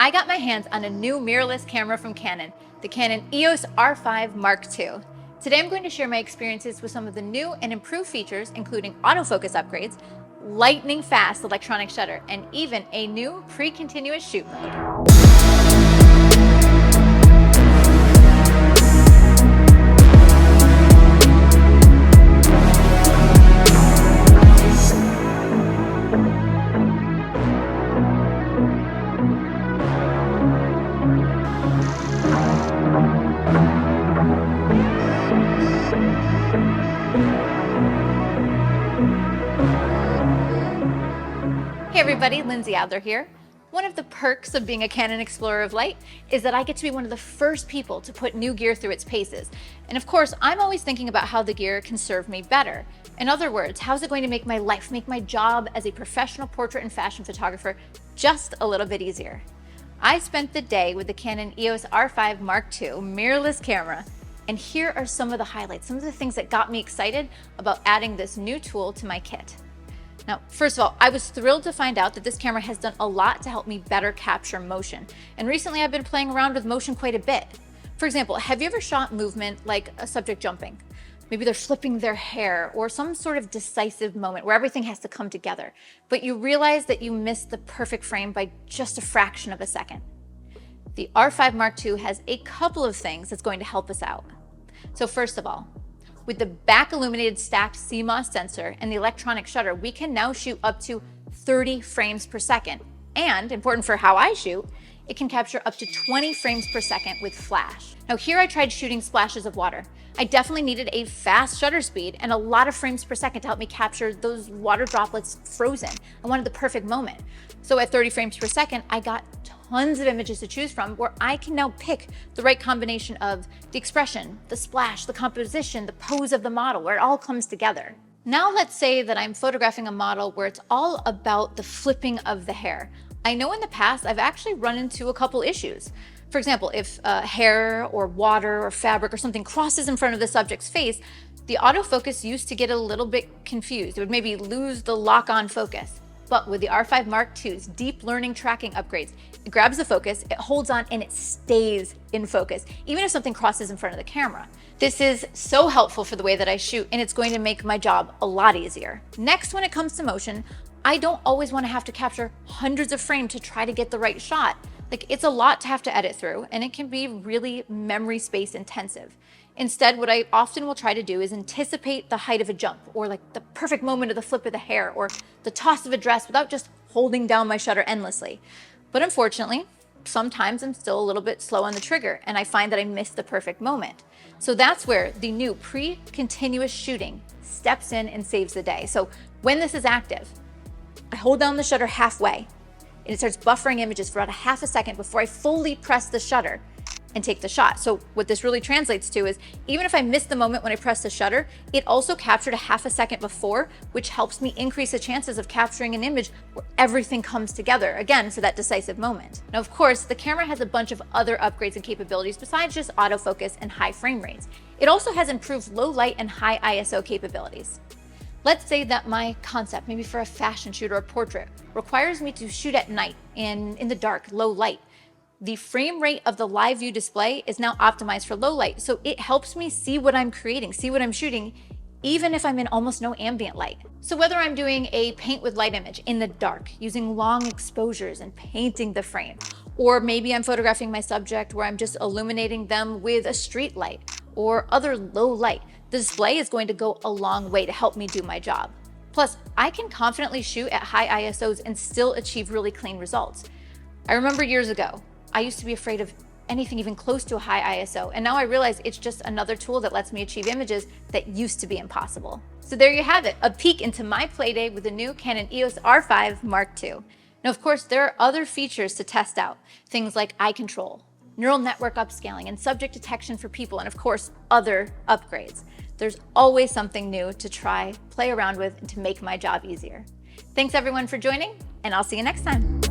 I got my hands on a new mirrorless camera from Canon, the Canon EOS R5 Mark II. Today I'm going to share my experiences with some of the new and improved features, including autofocus upgrades, lightning fast electronic shutter, and even a new pre-continuous shoot mode. Hey everybody, Lindsay Adler here. One of the perks of being a Canon Explorer of Light is that I get to be one of the first people to put new gear through its paces. And of course, I'm always thinking about how the gear can serve me better. In other words, how's it going to make my life, make my job as a professional portrait and fashion photographer just a little bit easier? I spent the day with the Canon EOS R5 Mark II mirrorless camera, and here are some of the highlights, some of the things that got me excited about adding this new tool to my kit. Now, first of all, I was thrilled to find out that this camera has done a lot to help me better capture motion. And recently I've been playing around with motion quite a bit. For example, have you ever shot movement like a subject jumping? Maybe they're flipping their hair or some sort of decisive moment where everything has to come together, but you realize that you missed the perfect frame by just a fraction of a second. The R5 Mark II has a couple of things that's going to help us out. So first of all, with the back illuminated stacked CMOS sensor and the electronic shutter, we can now shoot up to 30 frames per second. And, important for how I shoot, it can capture up to 20 frames per second with flash. Now here I tried shooting splashes of water. I definitely needed a fast shutter speed and a lot of frames per second to help me capture those water droplets frozen. I wanted the perfect moment. So at 30 frames per second, I got tons of images to choose from where I can now pick the right combination of the expression, the splash, the composition, the pose of the model, where it all comes together. Now let's say that I'm photographing a model where it's all about the flipping of the hair. I know in the past I've actually run into a couple issues. For example, if hair or water or fabric or something crosses in front of the subject's face, the autofocus used to get a little bit confused. It would maybe lose the lock-on focus. But with the R5 Mark II's deep learning tracking upgrades, it grabs the focus, it holds on, and it stays in focus, even if something crosses in front of the camera. This is so helpful for the way that I shoot, and it's going to make my job a lot easier. Next, when it comes to motion, I don't always want to have to capture hundreds of frames to try to get the right shot. Like, it's a lot to have to edit through, and it can be really memory space intensive. Instead, what I often will try to do is anticipate the height of a jump, or like the perfect moment of the flip of the hair, or the toss of a dress without just holding down my shutter endlessly. But unfortunately, sometimes I'm still a little bit slow on the trigger, and I find that I miss the perfect moment. So that's where the new pre-continuous shooting steps in and saves the day. So when this is active, I hold down the shutter halfway, and it starts buffering images for about a half a second before I fully press the shutter and take the shot. So what this really translates to is, even if I miss the moment when I press the shutter, it also captured a half a second before, which helps me increase the chances of capturing an image where everything comes together, again, for that decisive moment. Now, of course, the camera has a bunch of other upgrades and capabilities besides just autofocus and high frame rates. It also has improved low light and high ISO capabilities. Let's say that my concept, maybe for a fashion shoot or a portrait, requires me to shoot at night and in the dark, low light. The frame rate of the live view display is now optimized for low light, so it helps me see what I'm creating, see what I'm shooting, even if I'm in almost no ambient light. So whether I'm doing a paint with light image in the dark, using long exposures and painting the frame, or maybe I'm photographing my subject where I'm just illuminating them with a street light or other low light, the display is going to go a long way to help me do my job. Plus, I can confidently shoot at high ISOs and still achieve really clean results. I remember years ago, I used to be afraid of anything even close to a high ISO, and now I realize it's just another tool that lets me achieve images that used to be impossible. So there you have it, a peek into my playday with the new Canon EOS R5 Mark II. Now, of course, there are other features to test out, things like eye control, neural network upscaling, and subject detection for people, and of course, other upgrades. There's always something new to try, play around with, and to make my job easier. Thanks everyone for joining, and I'll see you next time.